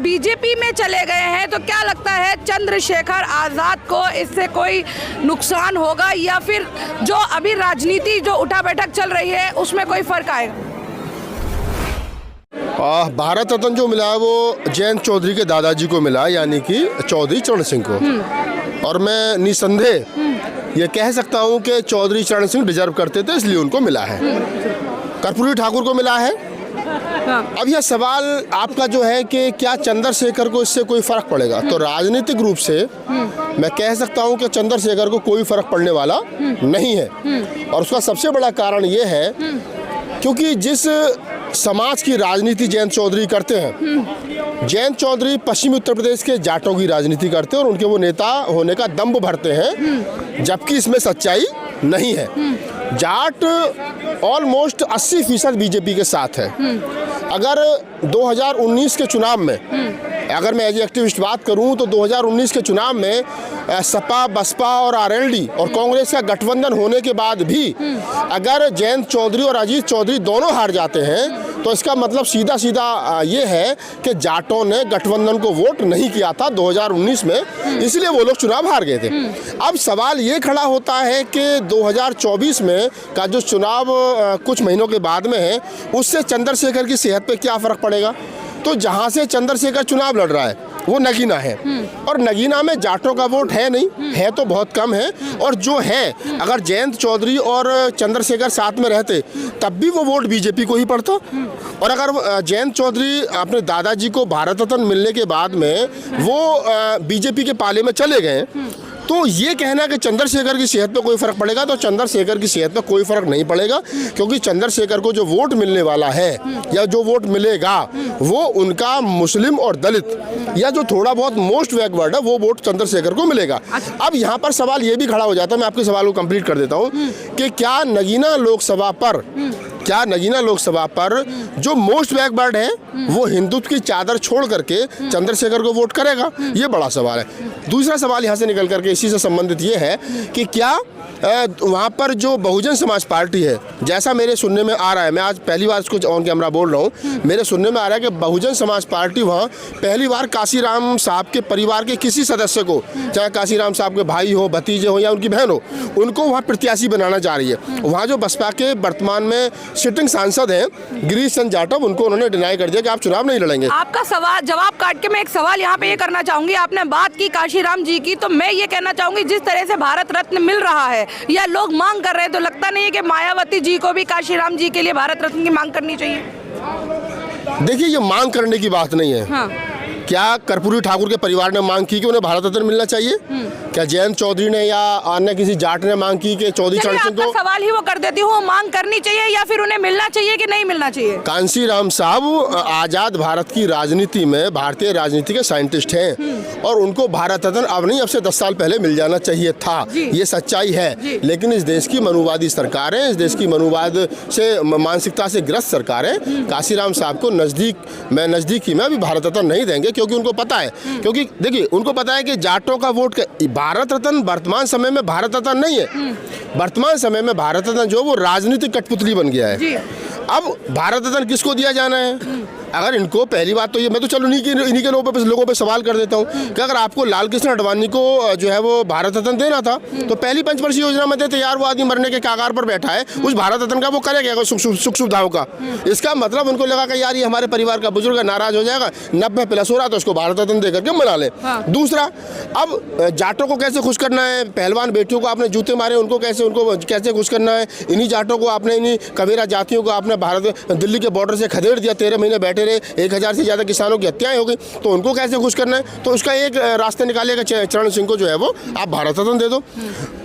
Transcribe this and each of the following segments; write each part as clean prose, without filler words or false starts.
BJP में चले गए हैं तो क्या लगता है चंद्रशेखर आजाद को इससे कोई नुकसान होगा या फिर जो अभी राजनीति जो उठा बैठक चल रही है उसमें कोई फर्क आएगा? भारत रत्न जो मिला है वो जयंत चौधरी के दादाजी को मिला, यानी कि चौधरी चरण सिंह को। और मैं निसंदेह ये कह सकता हूँ कि चौधरी चरण सिंह डिजर्व करते थे, इसलिए उनको मिला है। कर्पूरी ठाकुर को मिला है। अब यह सवाल आपका जो है कि क्या चंद्रशेखर को इससे कोई फर्क पड़ेगा, तो राजनीतिक रूप से मैं कह सकता हूं कि चंद्रशेखर को कोई फर्क पड़ने वाला नहीं है। और उसका सबसे बड़ा कारण यह है क्योंकि जिस समाज की राजनीति जयंत चौधरी करते हैं, जयंत चौधरी पश्चिमी उत्तर प्रदेश के जाटों की राजनीति करते हैं और उनके वो नेता होने का दम्भ भरते हैं, जबकि इसमें सच्चाई नहीं है। जाट ऑलमोस्ट 80% बीजेपी के साथ है। अगर 2019 के चुनाव में अगर मैं एज एक्टिविस्ट बात करूं तो 2019 के चुनाव में सपा, बसपा और आरएलडी और कांग्रेस का गठबंधन होने के बाद भी अगर जयंत चौधरी और अजीत चौधरी दोनों हार जाते हैं तो इसका मतलब सीधा सीधा ये है कि जाटों ने गठबंधन को वोट नहीं किया था 2019 में, इसलिए वो लोग चुनाव हार गए थे। अब सवाल ये खड़ा होता है कि 2024 में का जो चुनाव कुछ महीनों के बाद में है, उससे चंद्रशेखर की सेहत पे क्या फ़र्क पड़ेगा। तो जहाँ से चंद्रशेखर चुनाव लड़ रहा है वो नगीना है, और नगीना में जाटों का वोट है नहीं, है तो बहुत कम है। और जो है, अगर जयंत चौधरी और चंद्रशेखर साथ में रहते तब भी वो वोट बीजेपी को ही पड़ता। और अगर जयंत चौधरी अपने दादाजी को भारत रत्न मिलने के बाद में वो बीजेपी के पाले में चले गए, तो ये कहना कि चंद्रशेखर की सेहत पे कोई फर्क पड़ेगा, तो चंद्रशेखर की सेहत पे कोई फर्क नहीं पड़ेगा, क्योंकि चंद्रशेखर को जो वोट मिलने वाला है या जो वोट मिलेगा वो उनका मुस्लिम और दलित या जो थोड़ा बहुत मोस्ट बैकवर्ड है वो वोट चंद्रशेखर को मिलेगा। अब यहाँ पर सवाल ये भी खड़ा हो जाता है, मैं आपके सवाल को कंप्लीट कर देता हूँ, कि क्या नगीना लोकसभा पर जो मोस्ट बैकवर्ड है वो हिंदुत्व की चादर छोड़ करके चंद्रशेखर को वोट करेगा, ये बड़ा सवाल है। दूसरा सवाल यहाँ से निकल करके इसी से संबंधित ये है कि क्या वहाँ पर जो बहुजन समाज पार्टी है, जैसा मेरे सुनने में आ रहा है, मैं आज पहली बार इसको ऑन कैमरा बोल रहा हूँ, मेरे सुनने में आ रहा है कि बहुजन समाज पार्टी वहाँ पहली बार काशीराम साहब के परिवार के किसी सदस्य को, चाहे काशीराम साहब के भाई हो, भतीजे हो या उनकी बहन हो, उनको वहाँ प्रत्याशी बनाना चाह रही है। वहाँ जो बसपा के वर्तमान में सिटिंग सांसद हैं गिरीश चंद्र जाटव, उनको उन्होंने डिनाई कर दिया कि आप चुनाव नहीं लड़ेंगे। आपका सवाल जवाब काट के मैं एक सवाल यहाँ पे ये करना चाहूंगी, आपने बात की काशीराम जी की, तो मैं ये कहना चाहूंगी जिस तरह से भारत रत्न मिल रहा है या लोग मांग कर रहे हैं, तो लगता नहीं है कि मायावती जी को भी काशीराम जी के लिए भारत रत्न की मांग करनी चाहिए? देखिए, ये मांग करने की बात नहीं है। हाँ। क्या कर्पूरी ठाकुर के परिवार ने मांग की कि उन्हें भारत रत्न मिलना चाहिए? क्या जयंत चौधरी ने या अन्य किसी जाट ने मांग की कि चौधरी चरण सिंह को? सवाल ही वो कर देती हूँ, मांग करनी चाहिए या फिर उन्हें मिलना चाहिए कि नहीं मिलना चाहिए? कांशीराम साहब आजाद भारत की राजनीति में भारतीय राजनीति के साइंटिस्ट हैं और उनको भारत रत्न अब नहीं, अब से 10 साल पहले मिल जाना चाहिए था, ये सच्चाई है। लेकिन इस देश की मनुवादी सरकार है, इस देश की मनुवाद से मानसिकता से ग्रस्त सरकार है, कांशीराम साहब को नजदीकी में अभी भारत रत्न नहीं देंगे, क्योंकि उनको पता है, क्योंकि देखिए उनको पता है कि जाटों का वोट, भारत रत्न वर्तमान समय में भारत रत्न नहीं है, वर्तमान समय में भारत रत्न जो वो राजनीतिक कठपुतली बन गया है। अब भारत रत्न किसको दिया जाना है? अगर इनको, पहली बात तो ये, मैं तो चलो इन्हीं के लोगों पे सवाल कर देता हूँ कि अगर आपको लाल कृष्ण आडवाणी को जो है वो भारत रत्न देना था तो पहली पंचवर्षीय योजना में देते। यार वो आदमी मरने के कागार पर बैठा है, उस भारत रत्न का वो करेगा सुख सुविधाओं का। इसका मतलब उनको लगा कि यार ये हमारे परिवार का बुजुर्ग नाराज हो जाएगा, 90+ हो रहा तो उसको भारत रत्न दे करके मना ले। दूसरा, अब जाटों को कैसे खुश करना है? पहलवान बेटियों को आपने जूते मारे, उनको कैसे खुश करना है? इन्हीं जाटों को आपने, इन्हीं कबीरा जातियों को आपने दिल्ली के बॉर्डर से खदेड़ दिया, 13 महीने बैठे रहे, 1000 से ज़्यादा किसानों की हत्याएं हो गई, तो उनको कैसे खुश करना है? तो उसका एक रास्ता निकालेगा, चरण सिंह को जो है वो आप भारत रत्न दे दो।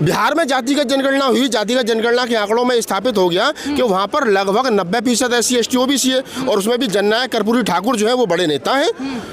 बिहार में जातिगत जनगणना हुई, जातिगत जनगणना के आंकड़ों में स्थापित हो गया कि वहाँ पर लगभग 90% SC ST OBC है, और उसमें भी जननायक कर्पूरी ठाकुर जो है वो बड़े नेता हैं।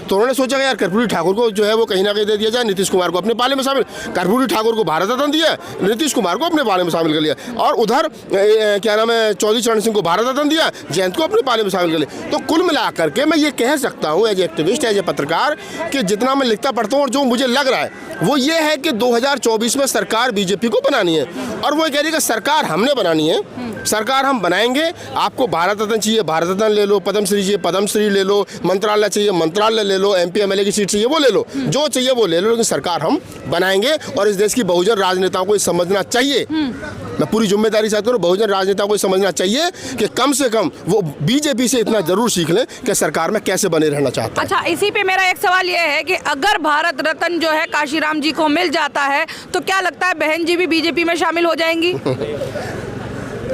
तो उन्होंने सोचा कि यार कर्पूरी ठाकुर को जो है वो कहीं ना कहीं दे दिया जाए, नीतीश कुमार को अपने पाले में शामिल, कर्पूरी ठाकुर को भारत रत्न दिया, नीतीश कुमार को अपने पाले में शामिल कर लिया, और उधर क्या नाम है, चौधरी चरण सिंह को भारत रत्न दिया, जयंत को अपने पाले में शामिल कर लिया। तो कुल मिलाकर के मैं ये कह सकता हूँ एज एक्टिविस्ट, एज ए पत्रकार, कि जितना मैं लिखता पढ़ता हूँ और जो मुझे लग रहा है वो ये है कि 2024 में सरकार बीजेपी को बनानी है, और वो कह रही है कि सरकार हमने बनानी है, सरकार हम बनाएंगे, आपको भारत रत्न चाहिए भारत रत्न ले लो, पद्मश्री चाहिए पद्मश्री ले लो, मंत्रालय चाहिए मंत्रालय ले लो, MP MLA की सीट चाहिए वो ले लो, जो चाहिए वो ले लो, लेकिन सरकार हम बनाएंगे। और इस देश की बहुजन राजनेताओं को ये समझना चाहिए, मैं पूरी जिम्मेदारी से कहता हूं, बहुजन राजनेताओं को समझना चाहिए कि कम से कम वो बीजेपी से इतना जरूर सीख लें कि सरकार में कैसे बने रहना चाहता है। अच्छा, इसी पे मेरा एक सवाल ये है कि अगर भारत रत्न जो है काशीराम जी को मिल जाता है तो क्या लगता है बहन जी भी बीजेपी में शामिल हो जाएंगी?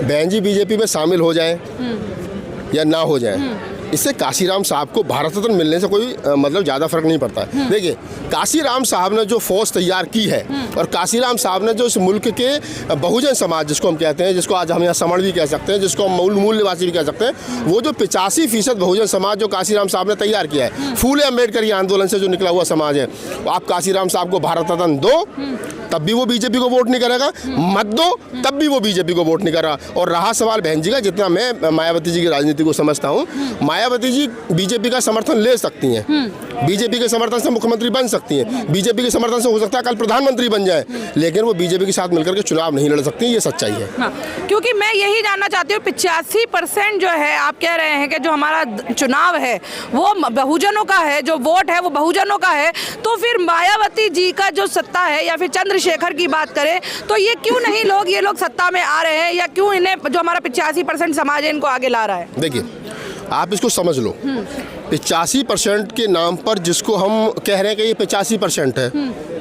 बहन जी बीजेपी में शामिल हो जाए या ना हो जाए, इससे काशीराम साहब को भारत रत्न मिलने से कोई मतलब ज़्यादा फर्क नहीं पड़ता है। देखिए, काशीराम साहब ने जो फौज तैयार की है और काशीराम साहब ने जो इस मुल्क के बहुजन समाज जिसको हम कहते हैं, जिसको आज हम यहाँ समण भी कह सकते हैं, जिसको हम मूल निवासी भी कह सकते हैं, वो जो 85% बहुजन समाज जो काशीराम साहब ने तैयार किया है, फूले अम्बेडकर आंदोलन से जो निकला हुआ समाज है, आप काशीराम साहब को भारत रत्न दो तब भी वो बीजेपी को वोट नहीं करेगा, मत दो तब भी वो बीजेपी को वोट नहीं करेगा। और रहा सवाल बहन जी का, जितना मैं मायावती जी की राजनीति को समझता हूँ, मायावती जी बीजेपी का समर्थन ले सकती हैं, बीजेपी के समर्थन से मुख्यमंत्री बन सकती हैं, बीजेपी के समर्थन से हो सकता है कल प्रधानमंत्री बन जाए, लेकिन वो बीजेपी के साथ मिलकर के चुनाव नहीं लड़ सकती, ये सच्चाई है। हाँ, क्योंकि मैं यही जानना चाहती हूँ, 85% जो है आप कह रहे हैं कि जो हमारा चुनाव है वो बहुजनों का है, जो वोट है वो बहुजनों का है, तो फिर मायावती जी का जो सत्ता है या फिर चंद्रशेखर की बात करें तो ये क्यों नहीं ये लोग सत्ता में आ रहे हैं, या क्यों इन्हें जो हमारा 85% समाज है इनको आगे ला रहा है? देखिए, आप इसको समझ लो, 85% के नाम पर जिसको हम कह रहे हैं कि ये 85% है,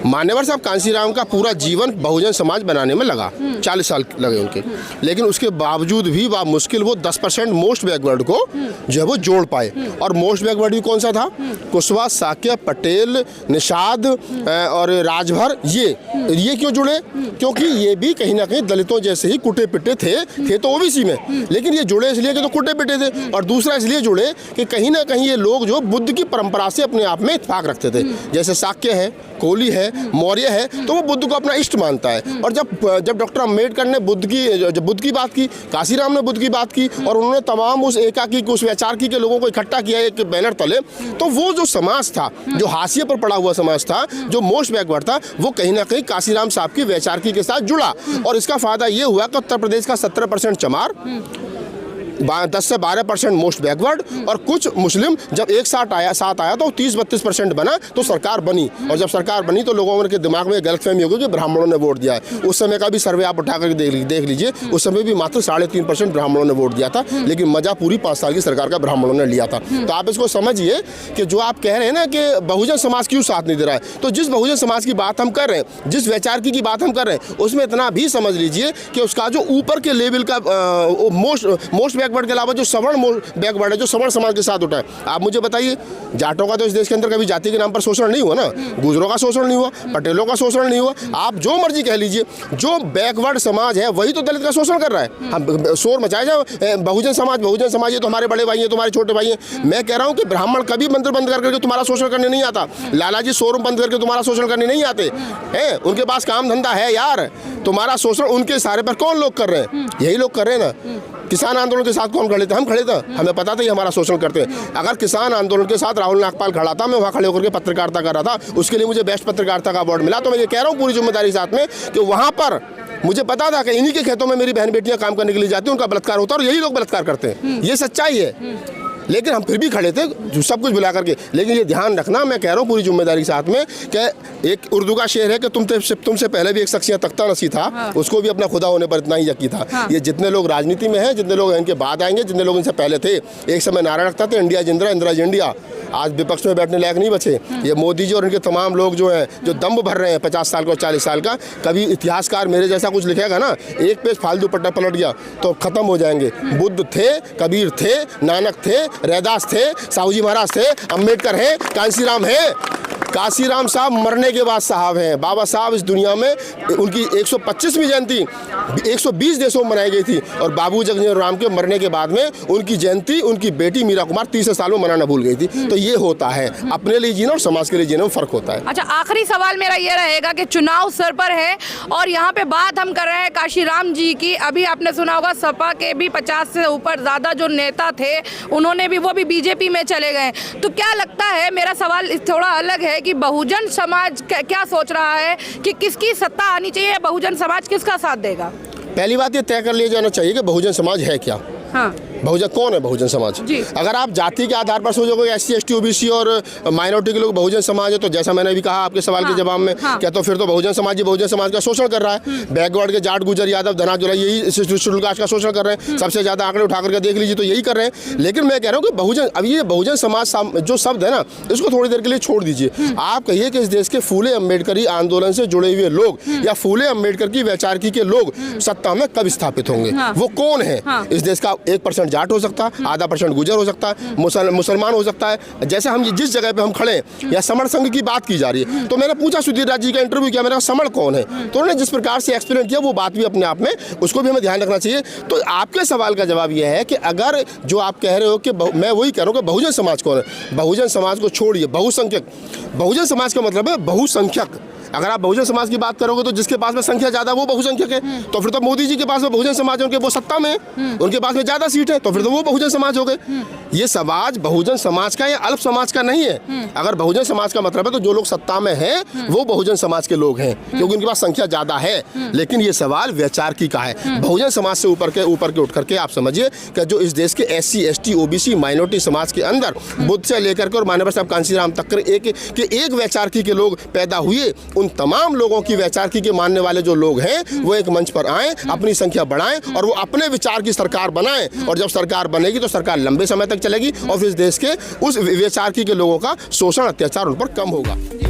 मान्यवर साहब कांशीराम का पूरा जीवन बहुजन समाज बनाने में लगा, 40 साल लगे उनके, लेकिन उसके बावजूद भी मुश्किल वो 10% मोस्ट बैकवर्ड को जो है वो जोड़ पाए। और मोस्ट बैकवर्ड भी कौन सा था? कुशवाहा, साक्य, पटेल, निषाद और राजभर, ये क्यों जुड़े? क्योंकि ये भी कहीं ना कहीं दलितों जैसे ही कुटे पिटे थे तो ओबीसी में, लेकिन ये जुड़े इसलिए कि तो कुटे पिटे थे, और दूसरा इसलिए जुड़े कि कहीं ना कहीं ये लोग जो बुद्ध की परंपरा से अपने आप में इत्तेफाक रखते थे, जैसे साक्य है, कोहली है, मौर्य है, तो वो बुद्ध को अपना इष्ट मानता है। और जब डॉक्टर अम्बेडकर ने बुद्ध की बात की, काशीराम ने बुद्ध की बात की, और उन्होंने तमाम उस एकाकी उस वैचारिकी के लोगों को इकट्ठा किया एक बैनर तले, तो वो जो समाज था, जो हाशिए पर पड़ा हुआ समाज था, जो मोस्ट बैकवर्ड था, वो कहीं ना कहीं काशीराम साहब की वैचारिकी के साथ जुड़ा। और इसका फायदा ये हुआ कि उत्तर प्रदेश का 17% चमार, 10 से 12% मोस्ट बैकवर्ड, और कुछ मुस्लिम जब एक साथ आया तो 30-32% बना, तो सरकार बनी। और जब सरकार बनी तो लोगों के दिमाग में गलतफहमी हो गई कि ब्राह्मणों ने वोट दिया है। उस समय का भी सर्वे आप उठा कर देख लीजिए, उस समय भी मात्र 3.5% ब्राह्मणों ने वोट दिया था, लेकिन मजा पूरी 5 साल की सरकार का ब्राह्मणों ने लिया था। तो आप इसको समझिए कि जो आप कह रहे हैं ना कि बहुजन समाज क्यों साथ नहीं दे रहा है, तो जिस बहुजन समाज की बात हम कर रहे हैं, जिस वैचारिकी की बात हम कर रहे हैं, उसमें इतना भी समझ लीजिए कि उसका जो ऊपर के लेवल का मोस्ट बैकवर्ड के अलावा जो सवर्ण बैकवर्ड है, जो सवर्ण समाज के साथ उठा है, आप मुझे बताइए, जाटों का तो इस देश के अंदर कभी जाति के नाम पर शोषण नहीं हुआ ना, गुजरों का शोषण नहीं हुआ, पटेलों का शोषण नहीं हुआ, आप जो मर्जी कह लीजिए, जो बैकवर्ड समाज है वही तो दलित का शोषण कर रहा है। हम शोर मचाए जाए बहुजन समाज ये तो हमारे बड़े भाई हैं, तुम्हारे छोटे भाई हैं। मैं कह रहा हूँ कि ब्राह्मण कभी मंदिर बंद करके तुम्हारा शोषण करने नहीं आता, लाला जी शोरूम बंद करके तुम्हारा शोषण करने नहीं आते हैं, उनके पास काम धंधा है यार। तुम्हारा शोषण उनके सारे पर कौन लोग कर रहे हैं? यही लोग कर रहे हैं ना। किसान आंदोलन के साथ कौन खड़े थे? हम खड़े थे, हमें पता था ये हमारा शोषण करते हैं। अगर किसान आंदोलन के साथ राहुल नागपाल खड़ा था, मैं वहाँ खड़े होकर के पत्रकारिता कर रहा था, उसके लिए मुझे बेस्ट पत्रकारिता का अवार्ड मिला। तो मैं ये कह रहा हूँ पूरी जिम्मेदारी साथ में कि वहाँ पर मुझे पता था कि इन्हीं के खेतों में मेरी बहन बेटियां काम करने के लिए जाती हैं, उनका बलात्कार होता है और यही लोग बलात्कार करते हैं, ये सच्चाई है। लेकिन हम फिर भी खड़े थे जो सब कुछ बुला करके। लेकिन ये ध्यान रखना, मैं कह रहा हूँ पूरी जिम्मेदारी के साथ में, कि एक उर्दू का शेर है कि तुमसे पहले भी एक शख्सियत तख्ता नसी था, हाँ। उसको भी अपना खुदा होने पर इतना ही यकीन था। हाँ। ये जितने लोग राजनीति में हैं, जितने लोग इनके बाद आएंगे, जितने लोग इनसे पहले थे, एक समय नारा रखता था इंडिया जिंद्रा, इंदिरा इंडिया, आज विपक्ष में बैठने लायक नहीं बचे। ये मोदी जी और इनके तमाम लोग जो हैं, जो दम भर रहे हैं 50 साल का और 40 साल का, कभी इतिहासकार मेरे जैसा कुछ लिखेगा ना, एक पेज फालतू पट्टा पलट गया तो खत्म हो जाएंगे। बुद्ध थे, कबीर थे, नानक थे, रैदास थे, साहू जी महाराज थे, अम्बेडकर हैं, कांशीराम हैं। काशीराम साहब मरने के बाद साहब हैं। बाबा साहब इस दुनिया में उनकी 125वीं जयंती 120 देशों में मनाई गई थी, और बाबू जगजीवन राम के मरने के बाद में उनकी जयंती उनकी बेटी मीरा कुमार 30 साल में मनाना भूल गई थी। तो ये होता है, अपने लिए जीना और समाज के लिए जीने में फर्क होता है। अच्छा, आखिरी सवाल मेरा ये रहेगा कि चुनाव सर पर है और यहाँ पे बात हम कर रहे हैं काशीराम जी की। अभी आपने सुना होगा सपा के भी 50 से ऊपर ज़्यादा जो नेता थे, उन्होंने भी वो भी बीजेपी में चले गए। तो क्या लगता है, मेरा सवाल थोड़ा अलग है कि बहुजन समाज क्या सोच रहा है कि किसकी सत्ता आनी चाहिए, बहुजन समाज किसका साथ देगा? पहली बात ये तय कर लिया जाना चाहिए कि बहुजन समाज है क्या। हाँ बहुजन कौन है बहुजन समाज? जी। अगर आप जाति के आधार पर सोचोगे SC ST OBC और माइनॉरिटी के लोग बहुजन समाज है, तो जैसा मैंने भी कहा आपके सवाल के जवाब में, क्या तो फिर तो बहुजन समाज ही बहुजन समाज का शोषण कर रहा है। बैकवर्ड के जाट गुजर यादव धनाज जोला यही शेड्यूल कास्ट का शोषण कर रहे हैं। सबसे ज्यादा आंकड़े उठा करके देख लीजिए तो यही कर रहे हैं। लेकिन मैं कह रहा हूँ कि बहुजन, अब ये बहुजन समाज जो शब्द है ना, इसको थोड़ी देर के लिए छोड़ दीजिए। आप कहिए कि इस देश के फूले अम्बेडकरी आंदोलन से जुड़े हुए लोग या फूले अम्बेडकर की वैचारिकी के लोग सत्ता में कब स्थापित होंगे, वो कौन है? इस देश का 1% जाट हो सकता है, आधा % गुजर हो सकता है, मुसलमान हो सकता है। जैसे हम जिस जगह पे हम खड़े हैं, या समण संघ की बात की जा रही है, तो मैंने पूछा सुधीर राज जी का इंटरव्यू किया, मैंने समण कौन है, तो उन्होंने जिस प्रकार से एक्सप्लेन किया वो बात भी अपने आप में, उसको भी हमें ध्यान रखना चाहिए। तो आपके सवाल का जवाब यह है कि अगर जो आप कह रहे हो कि मैं वही कह रहा हूँ कि बहुजन समाज कौन है, बहुजन समाज को छोड़िए, बहुसंख्यक। बहुजन समाज का मतलब है बहुसंख्यक। अगर आप बहुजन समाज की बात करोगे तो जिसके पास में संख्या ज्यादा वो बहुसंख्यक है, तो फिर तो मोदी जी के पास में बहुजन समाज है, उनके वो सत्ता में है, उनके पास में ज्यादा सीट है, तो फिर तो वो बहुजन समाज हो गए। ये समाज बहुजन समाज का या अल्प समाज का नहीं है। अगर बहुजन समाज का मतलब है तो जो लोग सत्ता में हैं वो बहुजन समाज के लोग हैं, क्योंकि उनके पास संख्या ज्यादा है। लेकिन ये सवाल वैचारिकी का है। बहुजन समाज से ऊपर के उठ करके आप समझिए कि जो इस देश के SC ST OBC माइनॉरिटी समाज के अंदर बुद्ध से लेकर के और मानव साहब कांशीराम तक एक वैचारिकी के लोग पैदा हुए, उन तमाम लोगों की वैचारिकी के मानने वाले जो लोग हैं वो एक मंच पर आएं, अपनी संख्या बढ़ाएं और वो अपने विचार की सरकार बनाएं। और जब सरकार बनेगी तो सरकार लंबे समय तक चलेगी और फिर इस देश के उस वैचारिकी के लोगों का शोषण अत्याचार उन पर कम होगा।